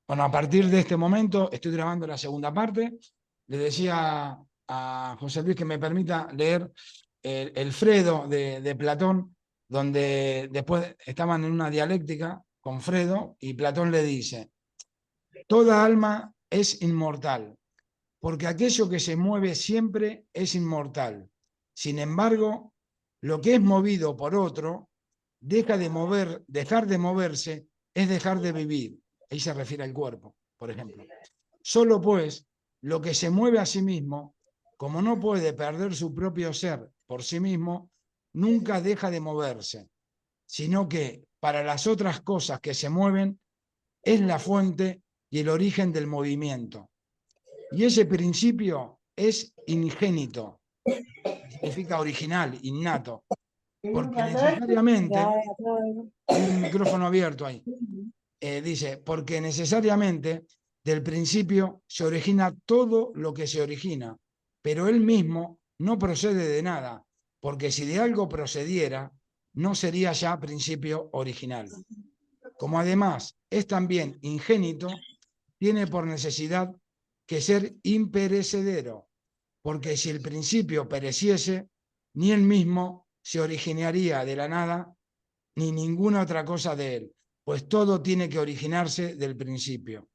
Bueno, a partir de este momento estoy grabando la segunda parte. Le decía a José Luis que me permita leer el Fredo de Platón, donde después estaban en una dialéctica con Fredo y Platón le dice, toda alma es inmortal, porque aquello que se mueve siempre es inmortal. Sin embargo, lo que es movido por otro, dejar de moverse es dejar de vivir. Ahí se refiere al cuerpo, por ejemplo. Solo pues, lo que se mueve a sí mismo, como no puede perder su propio ser por sí mismo, nunca deja de moverse, sino que para las otras cosas que se mueven es la fuente y el origen del movimiento. Y ese principio es ingénito, significa original, innato, porque necesariamente, hay un micrófono abierto ahí, dice, porque necesariamente del principio se origina todo lo que se origina, pero él mismo no procede de nada, porque si de algo procediera, no sería ya principio original. Como además es también ingénito, tiene por necesidad que ser imperecedero, porque si el principio pereciese, ni él mismo se originaría de la nada, ni ninguna otra cosa de él, pues todo tiene que originarse del principio.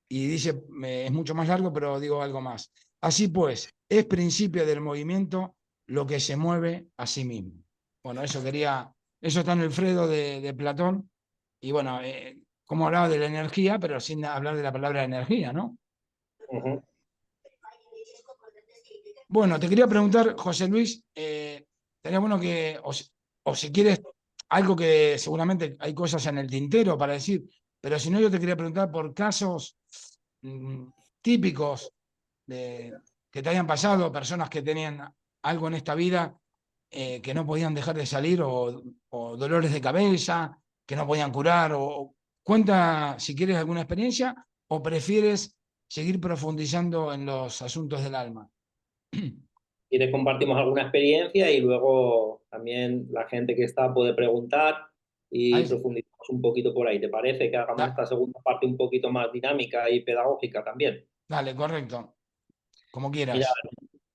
Y dice, es mucho más largo, pero digo algo más. Así pues, es principio del movimiento lo que se mueve a sí mismo. Bueno, eso está en el Fredo de Platón, y bueno, como hablaba de la energía, pero sin hablar de la palabra energía, ¿no? Ujú. Bueno, te quería preguntar, José Luis, estaría bueno que, o si quieres, algo que seguramente hay cosas en el tintero para decir, pero si no, yo te quería preguntar por casos mm, típicos que te hayan pasado, personas que tenían algo en esta vida que no podían dejar de salir, o dolores de cabeza que no podían curar, o cuenta si quieres alguna experiencia, o prefieres seguir profundizando en los asuntos del alma. Y te compartimos alguna experiencia y luego también la gente que está puede preguntar y Ahí, profundizamos un poquito por ahí. ¿Te parece que hagamos da- esta segunda parte un poquito más dinámica y pedagógica también? dale, correcto, como Mira, quieras.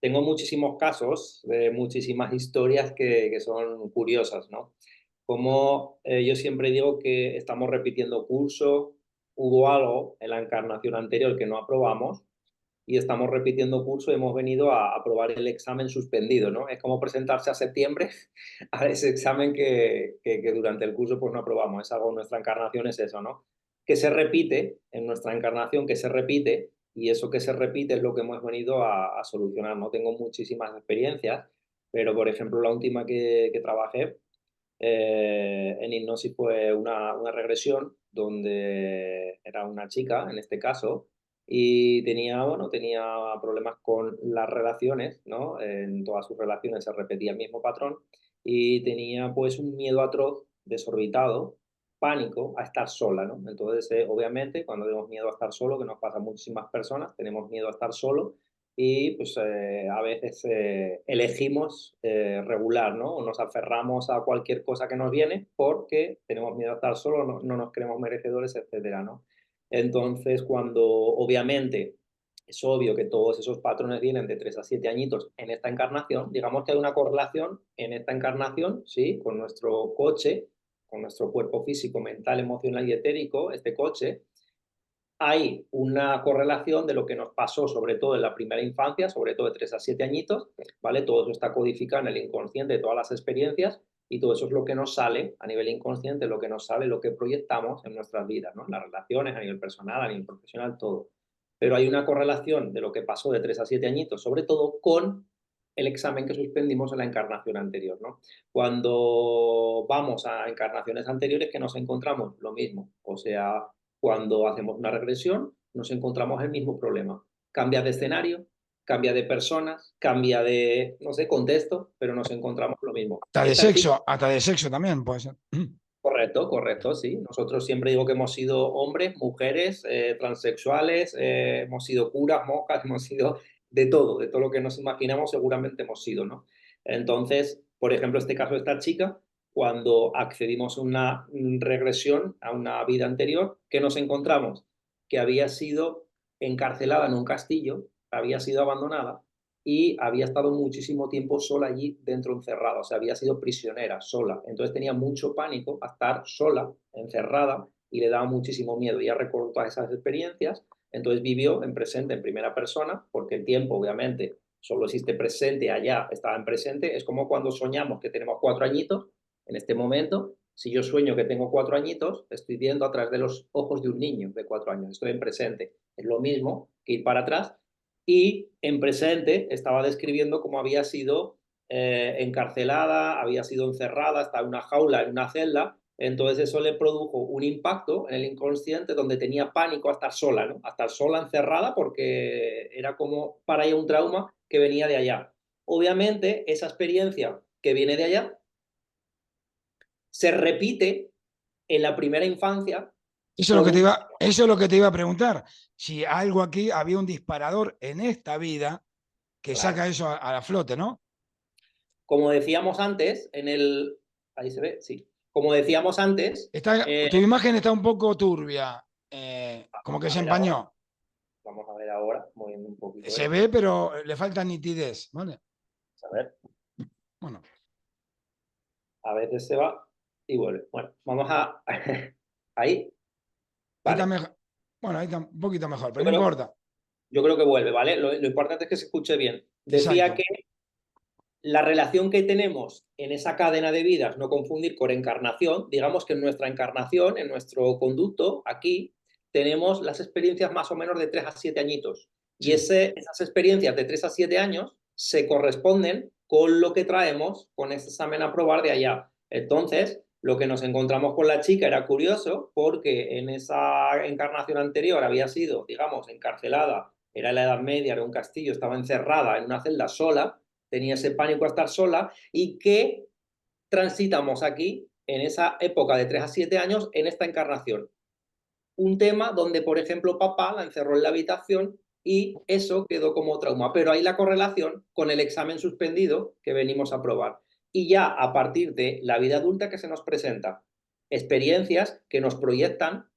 tengo muchísimos casos, muchísimas historias que son curiosas, ¿no? Como yo siempre digo que estamos repitiendo curso, hubo algo en la encarnación anterior que no aprobamos y estamos repitiendo curso y hemos venido a aprobar el examen suspendido, ¿no? Es como presentarse a septiembre a ese examen que durante el curso pues no aprobamos. Es algo, nuestra encarnación es eso, ¿no? Que se repite en nuestra encarnación, que se repite, y eso que se repite es lo que hemos venido a solucionar, ¿no? Tengo muchísimas experiencias, pero por ejemplo la última que trabajé en hipnosis fue una regresión donde era una chica, en este caso, y tenía, bueno, tenía problemas con las relaciones, ¿no? En todas sus relaciones se repetía el mismo patrón y tenía pues un miedo atroz, desorbitado, pánico a estar sola, ¿no? Entonces, obviamente, cuando tenemos miedo a estar solo, que nos pasa a muchísimas personas, tenemos miedo a estar solo y pues a veces elegimos regular, ¿no? O nos aferramos a cualquier cosa que nos viene porque tenemos miedo a estar solo, no nos creemos merecedores, etcétera, ¿no? Entonces, cuando obviamente es obvio que todos esos patrones vienen de 3 a 7 añitos en esta encarnación, digamos que hay una correlación en esta encarnación, ¿sí? Con nuestro coche, con nuestro cuerpo físico, mental, emocional y etérico, este coche, hay una correlación de lo que nos pasó, sobre todo en la primera infancia, sobre todo de 3 a 7 añitos, ¿vale? Todo eso está codificado en el inconsciente de todas las experiencias y todo eso es lo que nos sale a nivel inconsciente, lo que nos sale, lo que proyectamos en nuestras vidas, ¿no? En las relaciones, a nivel personal, a nivel profesional, todo. Pero hay una correlación de lo que pasó de 3 a 7 añitos, sobre todo con el examen que suspendimos en la encarnación anterior, ¿no? Cuando vamos a encarnaciones anteriores que nos encontramos lo mismo, o sea, cuando hacemos una regresión, nos encontramos el mismo problema. Cambia de escenario, cambia de personas, cambia de, no sé, contexto, pero nos encontramos lo mismo. Esta chica, Hasta de sexo también puede ser. correcto, correcto, sí. Nosotros siempre digo que hemos sido hombres, mujeres, transexuales, hemos sido curas, monjas, hemos sido de todo lo que nos imaginamos seguramente hemos sido, ¿no? Entonces, por ejemplo, este caso de esta chica, cuando accedimos a una regresión, a una vida anterior, ¿qué nos encontramos? que había sido encarcelada en un castillo, había sido abandonada y había estado muchísimo tiempo sola allí dentro encerrada, o sea, había sido prisionera, sola. Entonces tenía mucho pánico a estar sola, encerrada, y le daba muchísimo miedo. Ya recordó todas esas experiencias, entonces vivió en presente, en primera persona, porque el tiempo, obviamente, solo existe presente, allá estaba en presente. Es como cuando soñamos que tenemos 4 añitos, en este momento, si yo sueño que tengo 4 añitos, estoy viendo a través de los ojos de un niño de 4 años, estoy en presente. Es lo mismo que ir para atrás, y en presente estaba describiendo cómo había sido encarcelada, había sido encerrada, estaba en una jaula, en una celda. Entonces eso le produjo un impacto en el inconsciente donde tenía pánico a estar sola, ¿no? A estar sola, encerrada, porque era como para ella un trauma que venía de allá. Obviamente esa experiencia que viene de allá se repite en la primera infancia Eso es lo con que te un... iba, eso es lo que te iba a preguntar. Si algo aquí había un disparador en esta vida que Claro. saca eso a la flote, ¿no? Como decíamos antes, en el... Ahí se ve, sí. Como decíamos antes, Tu imagen está un poco turbia, como vamos que a se ver ahora, empañó. moviendo un poquito Se esto. ve, pero le falta nitidez, ¿vale? A ver, Bueno, a veces se va y vuelve. Bueno, vamos a... Ahí, ahí está vale. mejor. Bueno, ahí está un poquito mejor, pero Yo no creo, importa. yo creo que vuelve, ¿vale? Lo importante es que se escuche bien. Decía Exacto. que la relación que tenemos en esa cadena de vidas, no confundir con encarnación, digamos que en nuestra encarnación, en nuestro conducto, aquí, tenemos las experiencias más o menos de 3 a 7 añitos. Y Sí. esas experiencias de 3 a 7 años se corresponden con lo que traemos con este examen a probar de allá. Entonces, lo que nos encontramos con la chica era curioso porque en esa encarnación anterior había sido, digamos, encarcelada, era la Edad Media, era un castillo, estaba encerrada en una celda sola, tenía ese pánico a estar sola, y que transitamos aquí, en esa época de 3 a 7 años, en esta encarnación. Un tema donde, por ejemplo, papá la encerró en la habitación y eso quedó como trauma. Pero hay la correlación con el examen suspendido que venimos a probar. Y ya a partir de la vida adulta que se nos presenta, experiencias que nos proyectan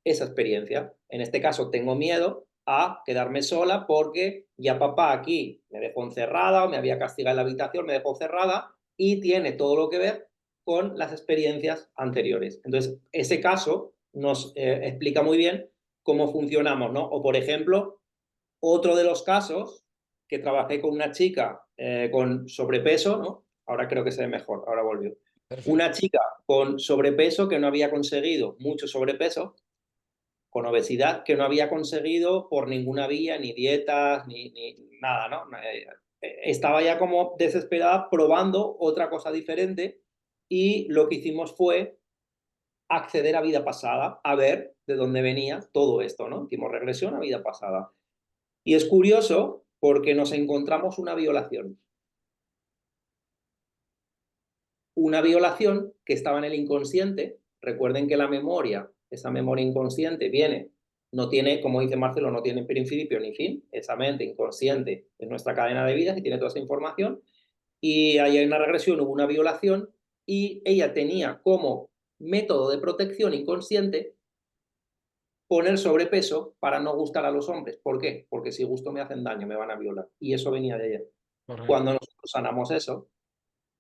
esa experiencia. En este caso, tengo miedo a quedarme sola porque ya papá aquí me dejó encerrada o me había castigado en la habitación, me dejó cerrada, y tiene todo lo que ver con las experiencias anteriores. Entonces, ese caso nos explica muy bien cómo funcionamos, ¿no? O, por ejemplo, otro de los casos que trabajé con una chica con sobrepeso, ¿no? Ahora creo que se ve mejor, ahora volvió. Una Perfecto. chica con sobrepeso que no había conseguido mucho sobrepeso, con obesidad, que no había conseguido por ninguna vía, ni dietas, ni nada, ¿no? Estaba ya como desesperada probando otra cosa diferente, y lo que hicimos fue acceder a vida pasada, a ver de dónde venía todo esto, ¿no? Hicimos regresión a vida pasada. Y es curioso porque nos encontramos una violación que estaba en el inconsciente. Recuerden que la memoria, esa memoria inconsciente viene, no tiene, como dice Marcelo, no tiene principio ni fin. Esa mente inconsciente es nuestra cadena de vidas y tiene toda esa información. Y ahí hay una regresión, hubo una violación, y ella tenía como método de protección inconsciente poner sobrepeso para no gustar a los hombres. ¿Por qué? Porque si gusto me hacen daño, me van a violar. Y eso venía de ella. Correcto. Cuando nosotros sanamos eso,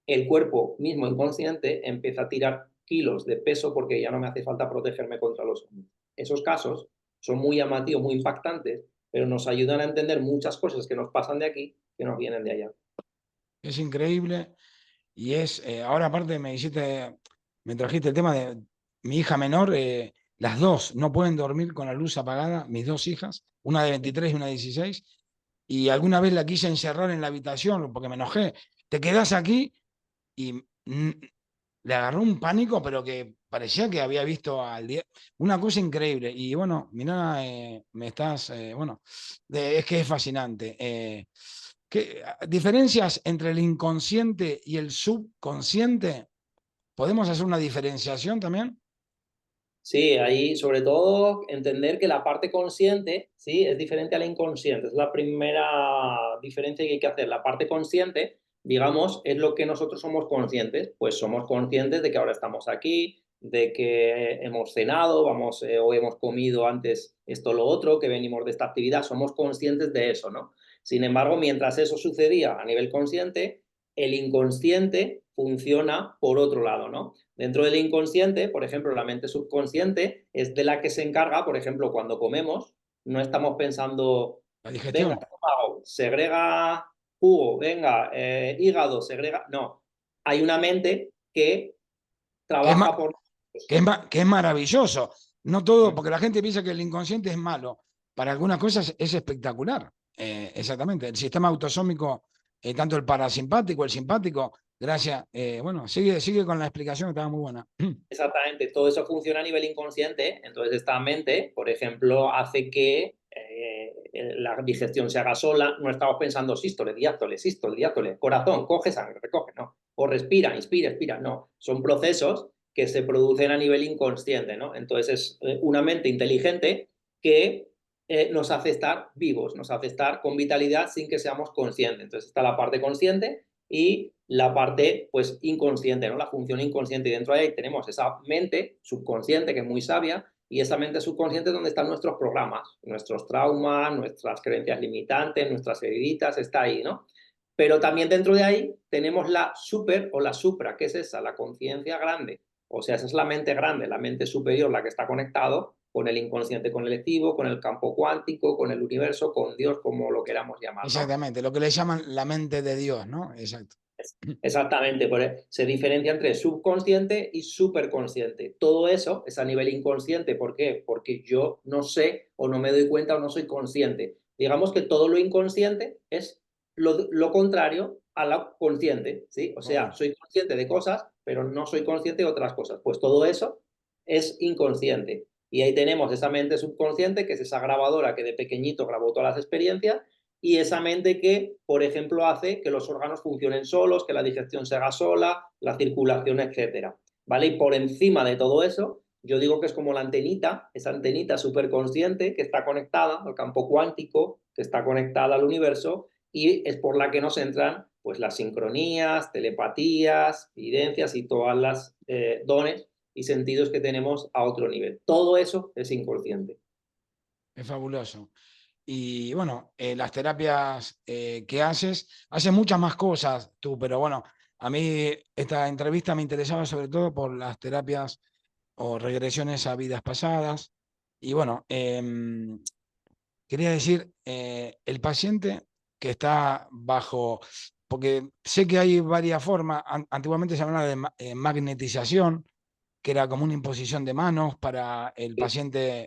el cuerpo mismo inconsciente empieza a tirar kilos de peso porque ya no me hace falta protegerme contra los hombres. Esos casos son muy llamativos, muy impactantes, pero nos ayudan a entender muchas cosas que nos pasan de aquí que nos vienen de allá. Es increíble. Y ahora aparte me trajiste el tema de mi hija menor, las dos no pueden dormir con la luz apagada, mis dos hijas, una de 23 y una de 16, y alguna vez la quise encerrar en la habitación porque me enojé. Te quedás aquí y le agarró un pánico, pero que parecía que había visto al día. Una cosa increíble. Y bueno, mirá, me estás, bueno, es que es fascinante. Diferencias entre el inconsciente y el subconsciente? ¿Podemos hacer una diferenciación también? Sí, ahí sobre todo entender que la parte consciente, sí, es diferente a la inconsciente. Es la primera diferencia que hay que hacer. La parte consciente, digamos, es lo que nosotros somos conscientes. Pues somos conscientes de que ahora estamos aquí, de que hemos cenado, o hemos comido antes esto o lo otro, que venimos de esta actividad, somos conscientes de eso, ¿no? Sin embargo, mientras eso sucedía a nivel consciente, el inconsciente funciona por otro lado, ¿no? Dentro del inconsciente, por ejemplo, la mente subconsciente es de la que se encarga, por ejemplo, cuando comemos, no estamos pensando, La venga, digestión. estómago, segrega jugo, venga, hígado, segrega. No, hay una mente que Que es, trabaja por nosotros. que es maravilloso. No todo, porque la gente piensa que el inconsciente es malo. Para algunas cosas es espectacular. Exactamente. El sistema autosómico, tanto el parasimpático, el simpático, gracias. Bueno, sigue con la explicación que estaba muy buena. Exactamente, todo eso funciona a nivel inconsciente, entonces esta mente, por ejemplo, hace que la digestión se haga sola, no estamos pensando sístole, diástole, corazón, coge sangre, recoge, no, o respira, inspira, expira, no, son procesos que se producen a nivel inconsciente, ¿no? Entonces es una mente inteligente que nos hace estar vivos, nos hace estar con vitalidad sin que seamos conscientes. Entonces está la parte consciente y la parte pues inconsciente, ¿no? La función inconsciente. Y dentro de ahí tenemos esa mente subconsciente que es muy sabia y esa mente subconsciente es donde están nuestros programas, nuestros traumas, nuestras creencias limitantes, nuestras heridas, está ahí, ¿no? Pero también dentro de ahí tenemos la super o la supra, que es esa, la conciencia grande. O sea, esa es la mente grande, la mente superior, la que está conectado con el inconsciente colectivo, con el campo cuántico, con el universo, con Dios, como lo queramos llamar, ¿no? Exactamente, lo que le llaman la mente de Dios, ¿no? Exacto. Exactamente, se diferencia entre subconsciente y superconsciente. Todo eso es a nivel inconsciente. ¿Por qué? Porque yo no sé o no me doy cuenta o no soy consciente. Digamos que todo lo inconsciente es lo contrario a lo consciente, ¿sí? O sea, Obvio. soy consciente de cosas, pero no soy consciente de otras cosas. Pues todo eso es inconsciente. Y ahí tenemos esa mente subconsciente, que es esa grabadora que de pequeñito grabó todas las experiencias y esa mente que, por ejemplo, hace que los órganos funcionen solos, que la digestión se haga sola, la circulación, etcétera. ¿Vale? Y por encima de todo eso, yo digo que es como la antenita, esa antenita superconsciente que está conectada al campo cuántico, que está conectada al universo y es por la que nos entran pues las sincronías, telepatías, evidencias y todas las dones y sentidos que tenemos a otro nivel. Todo eso es inconsciente. Es fabuloso. Y bueno, las terapias que haces muchas más cosas tú, pero bueno, a mí esta entrevista me interesaba sobre todo por las terapias o regresiones a vidas pasadas. Y bueno, quería decir, el paciente que está bajo, porque sé que hay varias formas, antiguamente se hablaba de magnetización, que era como una imposición de manos para el Sí, paciente.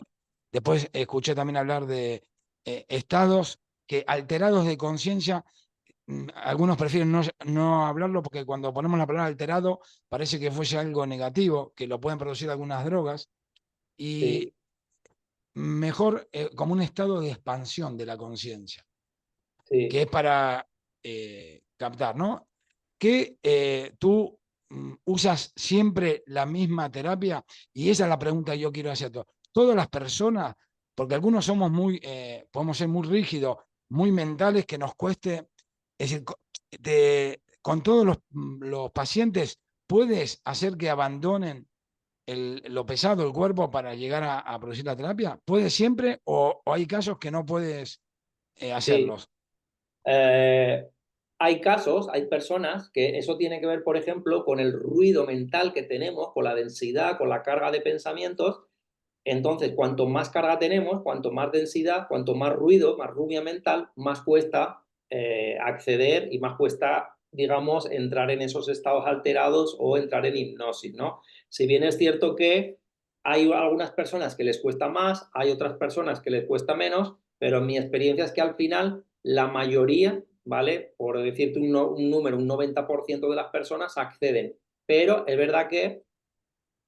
Después escuché también hablar de estados que alterados de conciencia. Algunos prefieren no hablarlo porque cuando ponemos la palabra alterado parece que fuese algo negativo, que lo pueden producir algunas drogas, y sí, mejor como un estado de expansión de la conciencia, que sí. es para captar, ¿no? Que tú usas siempre la misma terapia, y esa es la pregunta que yo quiero hacer a todos. Todas las personas, porque algunos somos podemos ser muy rígidos, muy mentales, que nos cueste, es decir, con todos los pacientes, ¿puedes hacer que abandonen lo pesado del cuerpo para llegar a producir la terapia? ¿Puedes siempre o hay casos que no puedes Sí. hacerlos? Eh, hay casos, hay personas que eso tiene que ver, por ejemplo, con el ruido mental que tenemos, con la densidad, con la carga de pensamientos. Entonces, cuanto más carga tenemos, cuanto más densidad, cuanto más ruido, más rubia mental, más cuesta acceder y más cuesta, digamos, entrar en esos estados alterados o entrar en hipnosis, ¿no? Si bien es cierto que hay algunas personas que les cuesta más, hay otras personas que les cuesta menos, pero mi experiencia es que al final la mayoría, ¿vale? Por decirte un número, un 90% de las personas acceden. Pero es verdad que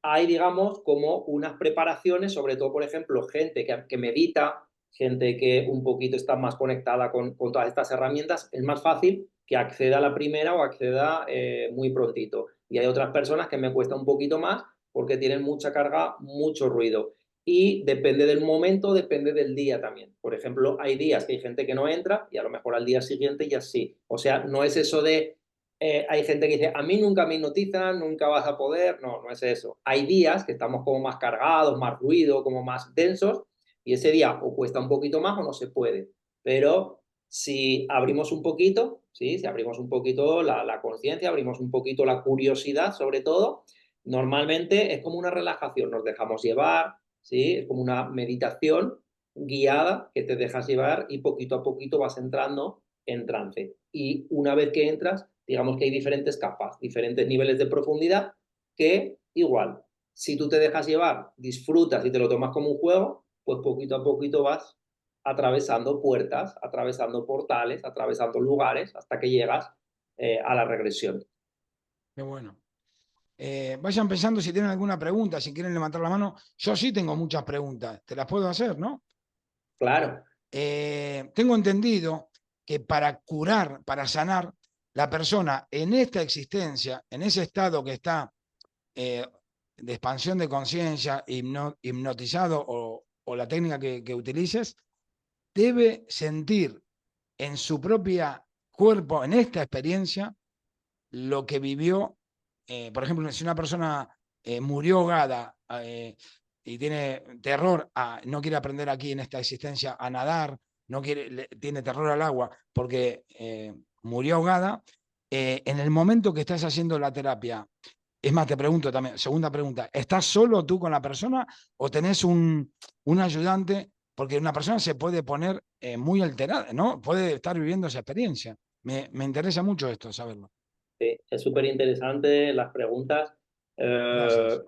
hay, digamos, como unas preparaciones, sobre todo, por ejemplo, gente que medita, gente que un poquito está más conectada con todas estas herramientas, es más fácil que acceda a la primera o acceda muy prontito. Y hay otras personas que me cuesta un poquito más porque tienen mucha carga, mucho ruido. Y depende del momento, depende del día también. Por ejemplo, hay días que hay gente que no entra y a lo mejor al día siguiente ya sí. O sea, no es eso de hay gente que dice, a mí nunca me hipnotizan, nunca vas a poder. No, no es eso. Hay días que estamos como más cargados, más ruido, como más densos, y ese día o cuesta un poquito más o no se puede. Pero si abrimos un poquito, ¿sí? Si abrimos un poquito la conciencia, abrimos un poquito la curiosidad, sobre todo, normalmente es como una relajación, nos dejamos llevar, ¿sí? Es como una meditación guiada que te dejas llevar y poquito a poquito vas entrando en trance. Y una vez que entras, digamos que hay diferentes capas, diferentes niveles de profundidad que igual, si tú te dejas llevar, disfrutas y te lo tomas como un juego, pues poquito a poquito vas atravesando puertas, atravesando portales, atravesando lugares hasta que llegas a la regresión. Qué bueno. Vayan pensando si tienen alguna pregunta, si quieren levantar la mano. Yo sí tengo muchas preguntas, te las puedo hacer, ¿no? Claro, Tengo entendido que para curar, para sanar, la persona en esta existencia, en ese estado que está eh, de expansión de conciencia, hipnotizado o la técnica que utilices, debe sentir en su propia cuerpo, en esta experiencia, lo que vivió. Por ejemplo, si una persona murió ahogada y tiene terror, no quiere aprender aquí en esta existencia a nadar, no quiere, tiene terror al agua porque murió ahogada, en el momento que estás haciendo la terapia, es más, te pregunto también, segunda pregunta, ¿estás solo tú con la persona o tenés un ayudante? Porque una persona se puede poner muy alterada, ¿no? Puede estar viviendo esa experiencia. Me interesa mucho esto, saberlo. sí, es súper interesante las preguntas. Gracias.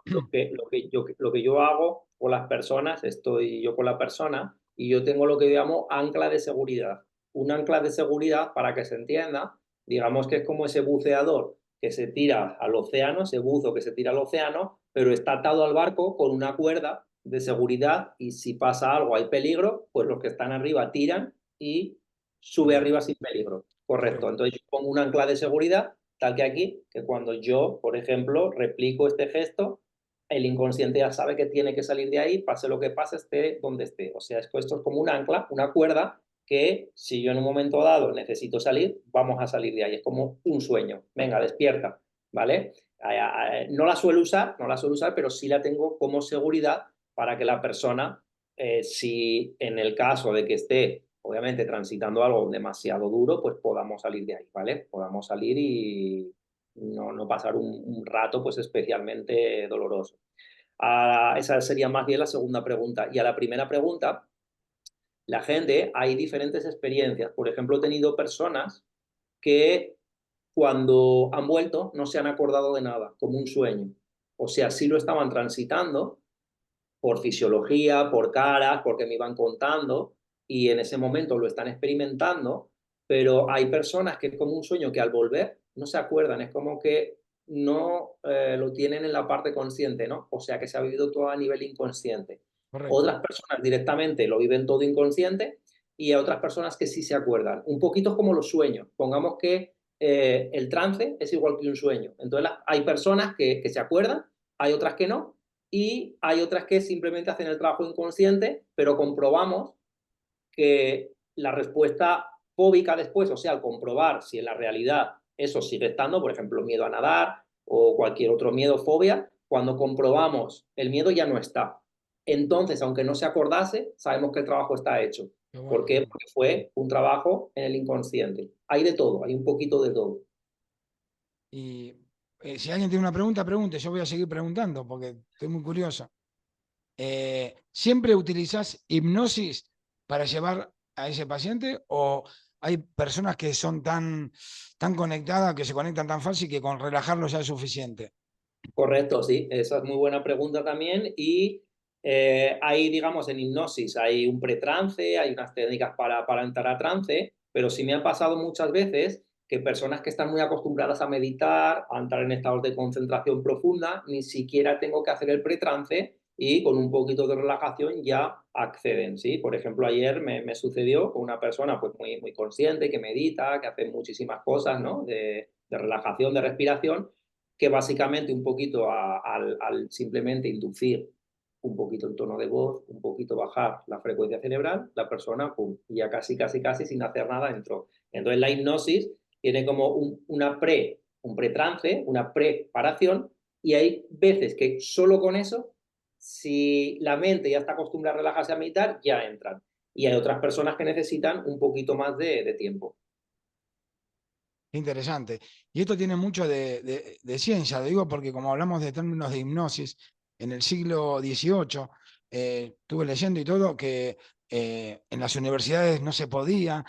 Lo que yo hago con las personas, estoy yo con la persona y yo tengo lo que llamo ancla de seguridad. Un ancla de seguridad, para que se entienda, digamos que es como ese buceador que se tira al océano, ese buzo que se tira al océano, pero está atado al barco con una cuerda de seguridad y si pasa algo, hay peligro, pues los que están arriba tiran y sube Correcto, arriba sin peligro. Correcto. correcto. Entonces yo pongo un ancla de seguridad tal que aquí, que cuando yo, por ejemplo, replico este gesto, el inconsciente ya sabe que tiene que salir de ahí, pase lo que pase, esté donde esté. O sea, esto es como un ancla, una cuerda, que si yo en un momento dado necesito salir, vamos a salir de ahí. Es como un sueño. Venga, despierta, ¿vale? No la suelo usar, no la suelo usar, pero sí la tengo como seguridad para que la persona, si en el caso de que esté obviamente transitando algo demasiado duro, pues podamos salir de ahí, ¿vale? Podamos salir y no pasar un rato pues especialmente doloroso. Esa sería más bien la segunda pregunta. Y a la primera pregunta, la gente, hay diferentes experiencias. Por ejemplo, he tenido personas que cuando han vuelto no se han acordado de nada, como un sueño. O sea, sí lo estaban transitando, por fisiología, por caras, porque me iban contando y en ese momento lo están experimentando, pero hay personas que es como un sueño que al volver no se acuerdan, es como que no lo tienen en la parte consciente, ¿no? O sea que se ha vivido todo a nivel inconsciente. Correcto. Otras personas directamente lo viven todo inconsciente y hay otras personas que sí se acuerdan. Un poquito como los sueños. Pongamos que el trance es igual que un sueño. Entonces hay personas que se acuerdan, hay otras que no, y hay otras que simplemente hacen el trabajo inconsciente, pero comprobamos que la respuesta fóbica después, o sea, al comprobar si en la realidad eso sigue estando, por ejemplo, miedo a nadar o cualquier otro miedo, fobia, cuando comprobamos el miedo ya no está. Entonces, aunque no se acordase, sabemos que el trabajo está hecho. Qué ¿Por bueno, qué qué? bueno. Porque fue un trabajo en el inconsciente. Hay de todo, hay un poquito de todo. Y si alguien tiene una pregunta, pregunte. Yo voy a seguir preguntando porque estoy muy curioso. ¿Siempre utilizás hipnosis para llevar a ese paciente o hay personas que son tan conectadas, que se conectan tan fácil que con relajarlos ya es suficiente? Correcto, sí, esa es muy buena pregunta también. Y hay, digamos, en hipnosis hay un pretrance, hay unas técnicas para entrar a trance, pero sí me ha pasado muchas veces que personas que están muy acostumbradas a meditar, a entrar en estados de concentración profunda, ni siquiera tengo que hacer el pretrance y con un poquito de relajación ya acceden, ¿sí? Por ejemplo, ayer me sucedió con una persona pues muy consciente, que medita, que hace muchísimas cosas, ¿no? De relajación, de respiración, que básicamente un poquito al simplemente inducir un poquito el tono de voz, un poquito bajar la frecuencia cerebral, la persona, pum, y ya casi sin hacer nada entró. Entonces la hipnosis tiene como un pretrance, una preparación, y hay veces que solo con eso, si la mente ya está acostumbrada a relajarse a meditar, ya entran. Y hay otras personas que necesitan un poquito más de tiempo. Interesante. Y esto tiene mucho de ciencia, lo digo porque como hablamos de términos de hipnosis, en el siglo XVIII estuve leyendo y todo que en las universidades no se podía.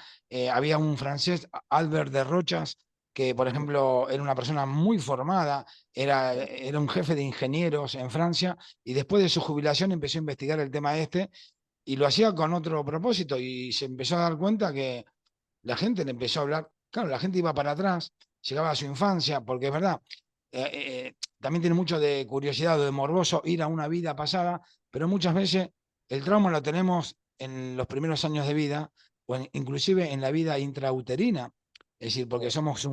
Había un francés, Albert de Rochas, que por ejemplo era una persona muy formada, era un jefe de ingenieros en Francia, y después de su jubilación empezó a investigar el tema este y lo hacía con otro propósito y se empezó a dar cuenta que la gente le empezó a hablar, claro, la gente iba para atrás, llegaba a su infancia, porque es verdad, también tiene mucho de curiosidad o de morboso ir a una vida pasada, pero muchas veces el trauma lo tenemos en los primeros años de vida, o inclusive en la vida intrauterina, es decir, porque somos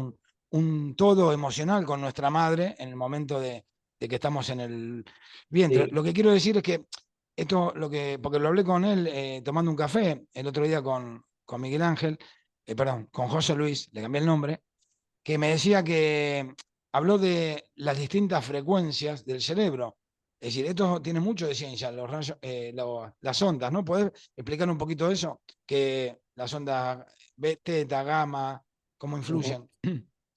un todo emocional con nuestra madre en el momento de que estamos en el vientre. Sí. Lo que quiero decir es que esto, porque lo hablé con él tomando un café el otro día con Miguel Ángel, perdón, con José Luis, le cambié el nombre, que me decía que habló de las distintas frecuencias del cerebro. Es decir, esto tiene mucho de ciencia, los rayos, las ondas, ¿no? ¿Podés explicar un poquito eso? Que las ondas teta, gamma, cómo Ujú. influyen.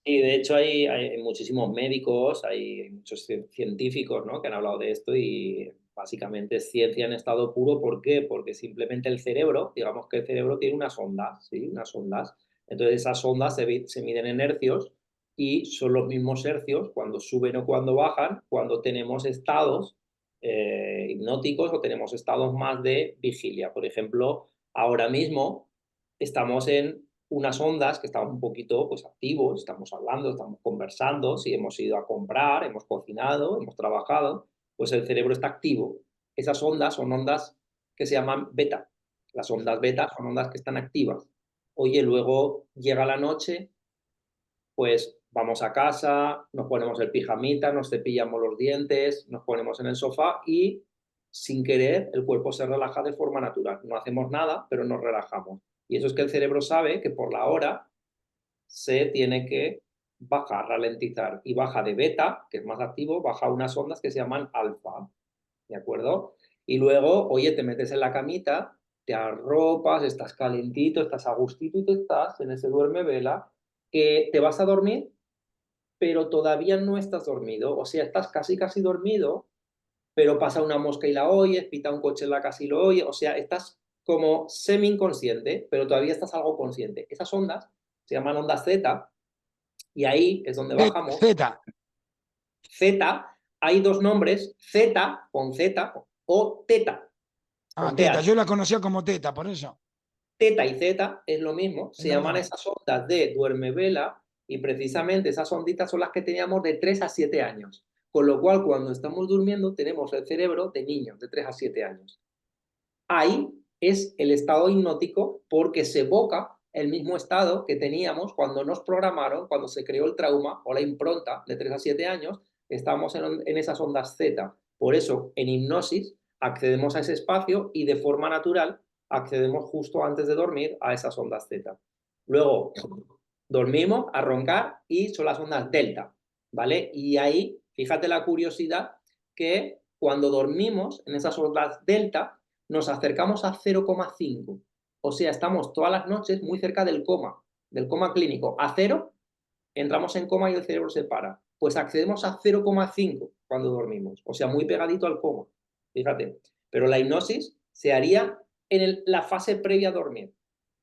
Y de hecho hay muchísimos médicos, hay muchos científicos, ¿no?, que han hablado de esto y básicamente es ciencia en estado puro. ¿Por qué? Porque simplemente el cerebro, digamos que el cerebro tiene unas ondas, ¿sí? Unas ondas. Entonces esas ondas se miden en hercios y son los mismos hercios cuando suben o cuando bajan, cuando tenemos estados hipnóticos o tenemos estados más de vigilia. Por ejemplo, ahora mismo estamos en unas ondas que estamos un poquito pues, activos, estamos hablando, estamos conversando, si hemos ido a comprar, hemos cocinado, hemos trabajado, pues el cerebro está activo. Esas ondas son ondas que se llaman beta. Las ondas beta son ondas que están activas. Oye, luego llega la noche, pues vamos a casa, nos ponemos el pijamita, nos cepillamos los dientes, nos ponemos en el sofá y sin querer el cuerpo se relaja de forma natural. No hacemos nada, pero nos relajamos. Y eso es que el cerebro sabe que por la hora se tiene que bajar, ralentizar, y baja de beta, que es más activo, baja a unas ondas que se llaman alfa, ¿de acuerdo? Y luego, oye, te metes en la camita, te arropas, estás calentito, estás a gustito y te estás en ese duerme vela, que te vas a dormir, pero todavía no estás dormido, o sea, estás casi casi dormido, pero pasa una mosca y la oyes, pita un coche en la casa y lo oyes, o sea, estás como semi inconsciente, pero todavía estás algo consciente. Esas ondas se llaman ondas Z, y ahí es donde bajamos. Z. Z, hay dos nombres, Z con Z o teta Ah, con teta. TH. Yo la conocía como teta, por eso. Teta y Z es lo mismo, Es se lo llaman mismo. esas ondas de duerme vela, y precisamente esas onditas son las que teníamos de 3 a 7 años. Con lo cual, cuando estamos durmiendo, tenemos el cerebro de niños de 3 a 7 años. Ahí es el estado hipnótico porque se evoca el mismo estado que teníamos cuando nos programaron, cuando se creó el trauma o la impronta de 3 a 7 años, estamos en esas ondas Z. Por eso, en hipnosis, accedemos a ese espacio y de forma natural accedemos justo antes de dormir a esas ondas Z. Luego, dormimos a roncar y son las ondas delta, ¿vale? Y ahí, fíjate la curiosidad que cuando dormimos en esas ondas delta, nos acercamos a 0,5. O sea, estamos todas las noches muy cerca del coma clínico. A cero, entramos en coma y el cerebro se para. Pues accedemos a 0,5 cuando dormimos. O sea, muy pegadito al coma. Fíjate. Pero la hipnosis se haría en la fase previa a dormir.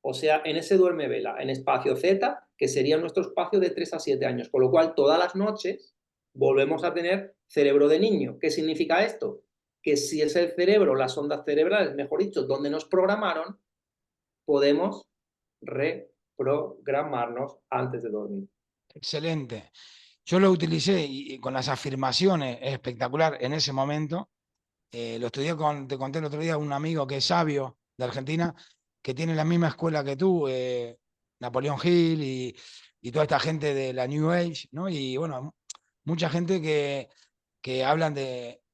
O sea, en ese duerme vela, en espacio Z, que sería nuestro espacio de 3 a 7 años. Con lo cual, todas las noches volvemos a tener cerebro de niño. ¿Qué significa esto? Que si es el cerebro, las ondas cerebrales, mejor dicho, donde nos programaron, podemos reprogramarnos antes de dormir. Excelente. Yo lo utilicé y con las afirmaciones, es espectacular en ese momento. Lo estudié te conté el otro día, un amigo que es sabio de Argentina, que tiene la misma escuela que tú, Napoleón Hill y toda esta gente de la New Age, ¿no? Y bueno, mucha gente que hablan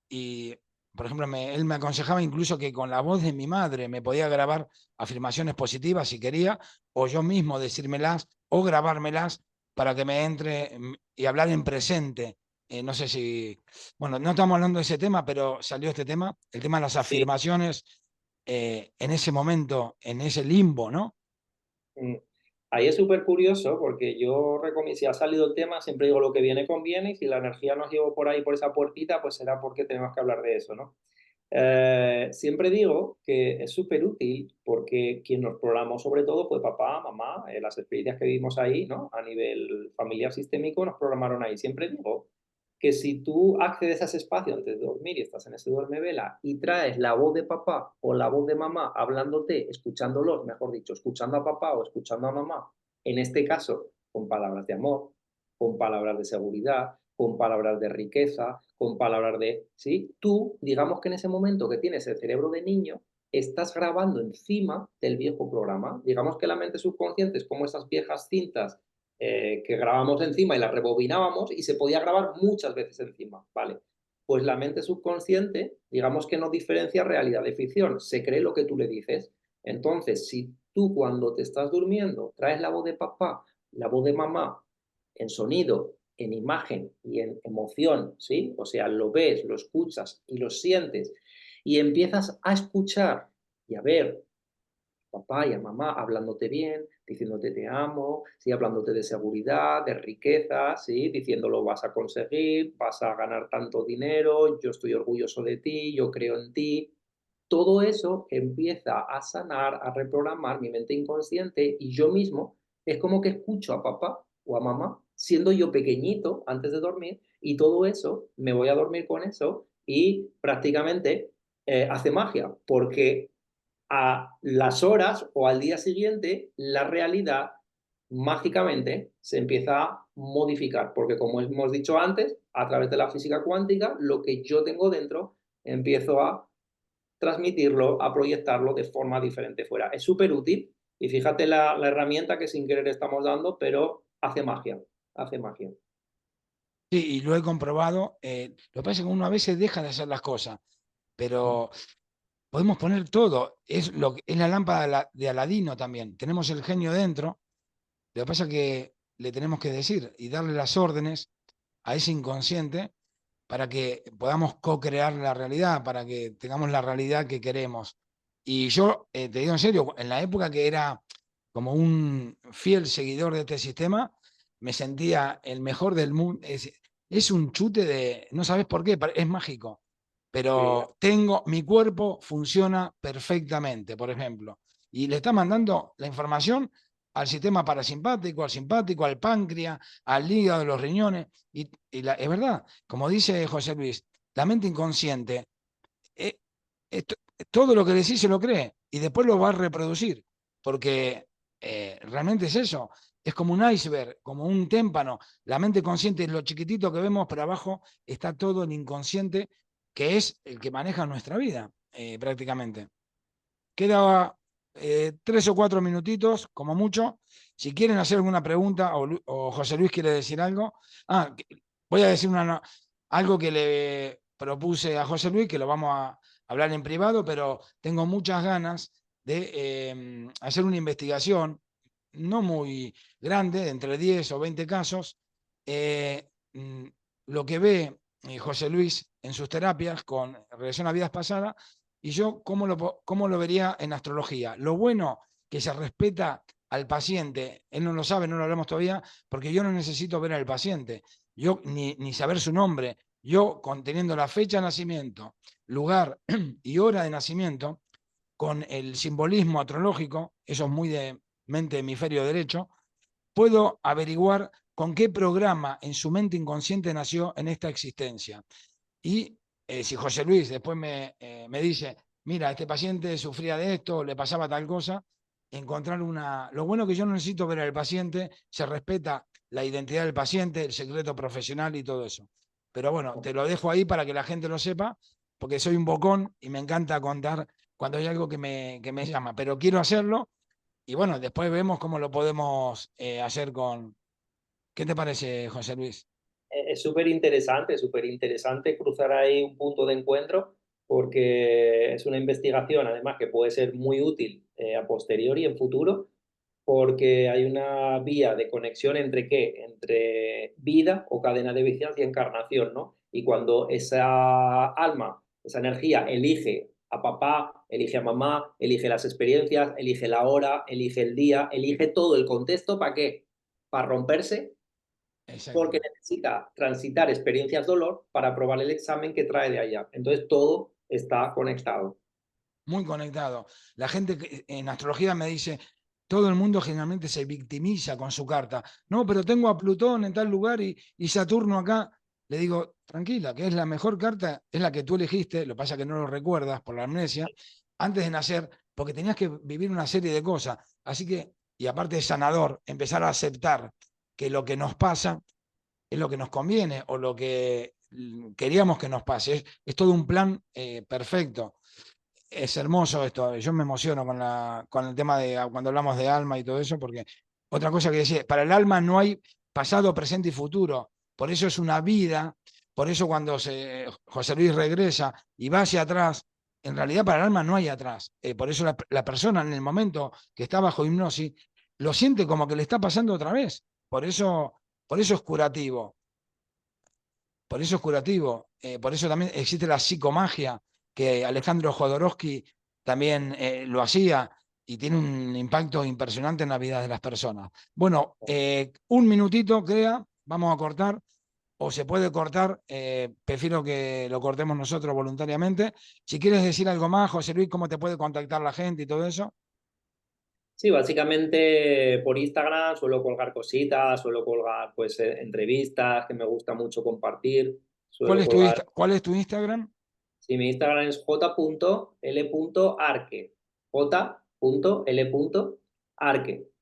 y por ejemplo, él me aconsejaba incluso que con la voz de mi madre me podía grabar afirmaciones positivas si quería, o yo mismo decírmelas o grabármelas para que me entre y hablar en presente. No sé si, bueno, no estamos hablando de ese tema, pero salió este tema, el tema de las Sí. afirmaciones en ese momento, en ese limbo, ¿no? Mm. Ahí es súper curioso porque yo recomiendo, si ha salido el tema, siempre digo lo que viene conviene y si la energía nos lleva por ahí, por esa puertita, pues será porque tenemos que hablar de eso, ¿no? Siempre digo que es súper útil porque quien nos programó sobre todo fue papá, mamá, las experiencias que vivimos ahí, ¿no? A nivel familiar sistémico nos programaron ahí. Siempre digo que si tú accedes a ese espacio antes de dormir y estás en ese duermevela y traes la voz de papá o la voz de mamá hablándote, escuchándolos, mejor dicho, escuchando a papá o escuchando a mamá, en este caso con palabras de amor, con palabras de seguridad, con palabras de riqueza, con palabras de, ¿sí? Tú, digamos que en ese momento que tienes el cerebro de niño, estás grabando encima del viejo programa. Digamos que la mente subconsciente es como esas viejas cintas que grabamos encima y las rebobinábamos y se podía grabar muchas veces encima, ¿vale? Pues la mente subconsciente, digamos que no diferencia realidad de ficción, se cree lo que tú le dices. Entonces, si tú cuando te estás durmiendo traes la voz de papá, la voz de mamá, en sonido, en imagen y en emoción, ¿sí? O sea, lo ves, lo escuchas y lo sientes y empiezas a escuchar y a ver papá y a mamá hablándote bien, diciéndote te amo, ¿sí? Hablándote de seguridad, de riqueza, ¿sí? Diciendo lo vas a conseguir, vas a ganar tanto dinero, yo estoy orgulloso de ti, yo creo en ti. Todo eso empieza a sanar, a reprogramar mi mente inconsciente y yo mismo es como que escucho a papá o a mamá siendo yo pequeñito antes de dormir y todo eso, me voy a dormir con eso y prácticamente hace magia porque a las horas o al día siguiente, la realidad mágicamente se empieza a modificar, porque como hemos dicho antes, a través de la física cuántica, lo que yo tengo dentro empiezo a transmitirlo, a proyectarlo de forma diferente fuera. Es súper útil y fíjate la herramienta que sin querer estamos dando, pero hace magia, hace magia. Sí, y lo he comprobado. Lo que pasa es que uno a veces deja de hacer las cosas, pero podemos poner todo. Es la lámpara de Aladino también. Tenemos el genio dentro. Lo que pasa es que le tenemos que decir y darle las órdenes a ese inconsciente para que podamos co-crear la realidad, para que tengamos la realidad que queremos. Y yo, te digo en serio, en la época que era como un fiel seguidor de este sistema, me sentía el mejor del mundo. Es un chute de, no sabes por qué, es mágico, Sí, pero tengo, mi cuerpo funciona perfectamente, por ejemplo, y le está mandando la información al sistema parasimpático, al simpático, al páncreas, al hígado, a los riñones, es verdad, como dice José Luis, la mente inconsciente, eh, eh, todo lo que decís se lo cree y después lo va a reproducir, porque realmente es eso, es como un iceberg, como un témpano, la mente consciente es lo chiquitito que vemos, pero abajo está todo el inconsciente, que es el que maneja nuestra vida, prácticamente. Queda 3 o 4 minutitos, como mucho. Si quieren hacer alguna pregunta o José Luis quiere decir algo. Ah, voy a decir algo que le propuse a José Luis, que lo vamos a hablar en privado, pero tengo muchas ganas de hacer una investigación no muy grande, de entre 10 o 20 casos. eh, mm, lo que ve José Luis en sus terapias con relación a vidas pasadas y yo, cómo lo vería en astrología? Lo bueno que se respeta al paciente, él no lo sabe, no lo hablamos todavía, porque yo no necesito ver al paciente, yo ni saber su nombre, yo conteniendo la fecha de nacimiento, lugar y hora de nacimiento, con el simbolismo astrológico, eso es muy de mente hemisferio derecho, puedo averiguar con qué programa en su mente inconsciente nació en esta existencia. Y si José Luis después me dice, mira, este paciente sufría de esto, le pasaba tal cosa, encontrar una... Lo bueno que yo no necesito ver al paciente, se respeta la identidad del paciente, el secreto profesional y todo eso. Pero bueno, te lo dejo ahí para que la gente lo sepa, porque soy un bocón y me encanta contar cuando hay algo que me llama, pero quiero hacerlo y bueno, después vemos cómo lo podemos hacer con... ¿Qué te parece, José Luis? es súper interesante cruzar ahí un punto de encuentro porque es una investigación además que puede ser muy útil a posteriori en futuro porque hay una vía de conexión entre qué, entre vida o cadena de vidas y encarnación, ¿no? Y cuando esa alma, esa energía elige a papá, elige a mamá, elige las experiencias, elige la hora, elige el día, elige todo el contexto, ¿para qué? Para romperse, porque Exactamente. necesita transitar experiencias dolor para probar el examen que trae de allá. Entonces todo está conectado. Muy conectado. La gente en astrología me dice, todo el mundo generalmente se victimiza con su carta. No, pero tengo a Plutón en tal lugar y Saturno acá. Le digo, tranquila, que es la mejor carta, es la que tú elegiste, lo que pasa es que no lo recuerdas por la amnesia, antes de nacer, porque tenías que vivir una serie de cosas. Así que, y aparte es sanador, empezar a aceptar que lo que nos pasa es lo que nos conviene o lo que queríamos que nos pase. Es todo un plan perfecto. Es hermoso esto, yo me emociono con el tema de cuando hablamos de alma y todo eso, porque otra cosa que decía, para el alma no hay pasado, presente y futuro, por eso es una vida, por eso cuando José Luis regresa y va hacia atrás, en realidad para el alma no hay atrás, por eso la persona en el momento que está bajo hipnosis lo siente como que le está pasando otra vez, por eso es curativo, por eso es curativo, por eso también existe la psicomagia, que Alejandro Jodorowsky también lo hacía y tiene un impacto impresionante en la vida de las personas. Bueno, un minutito, crea, vamos a cortar, o se puede cortar, prefiero que lo cortemos nosotros voluntariamente. Si quieres decir algo más, José Luis, cómo te puede contactar la gente y todo eso. Sí, básicamente por Instagram suelo colgar cositas, suelo colgar pues entrevistas que me gusta mucho compartir, suelo colgar, ¿Cuál es tu Instagram? sí, mi Instagram es j.l.arque, j.l.arque,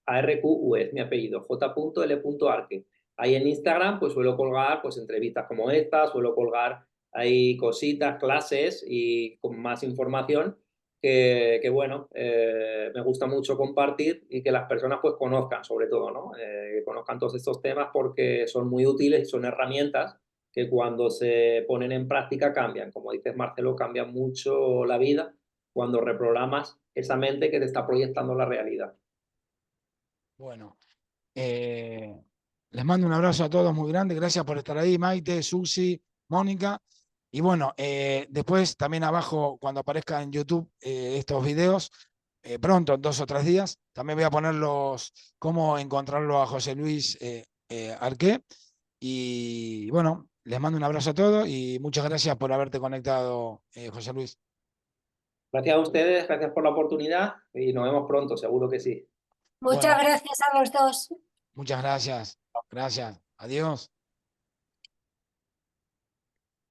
A-R-Q-U-E es mi apellido, j.l.arque. Ahí en Instagram pues suelo colgar pues entrevistas como esta, suelo colgar ahí cositas, clases y con más información que bueno, me gusta mucho compartir y que las personas pues conozcan sobre todo, ¿no? Que conozcan todos estos temas porque son muy útiles y son herramientas que cuando se ponen en práctica cambian. Como dices, Marcelo, cambia mucho la vida cuando reprogramas esa mente que te está proyectando la realidad. Bueno, les mando un abrazo a todos muy grande. Gracias por estar ahí, Maite, Susi, Mónica. Y bueno, después también abajo, cuando aparezca en YouTube estos videos, pronto, en 2 o 3 días, también voy a ponerlos, cómo encontrarlo a José Luis Arqué. Y bueno, les mando un abrazo a todos y muchas gracias por haberte conectado, José Luis. Gracias a ustedes, gracias por la oportunidad y nos vemos pronto, seguro que sí. Muchas Bueno, gracias a los dos. muchas gracias. Gracias. Adiós.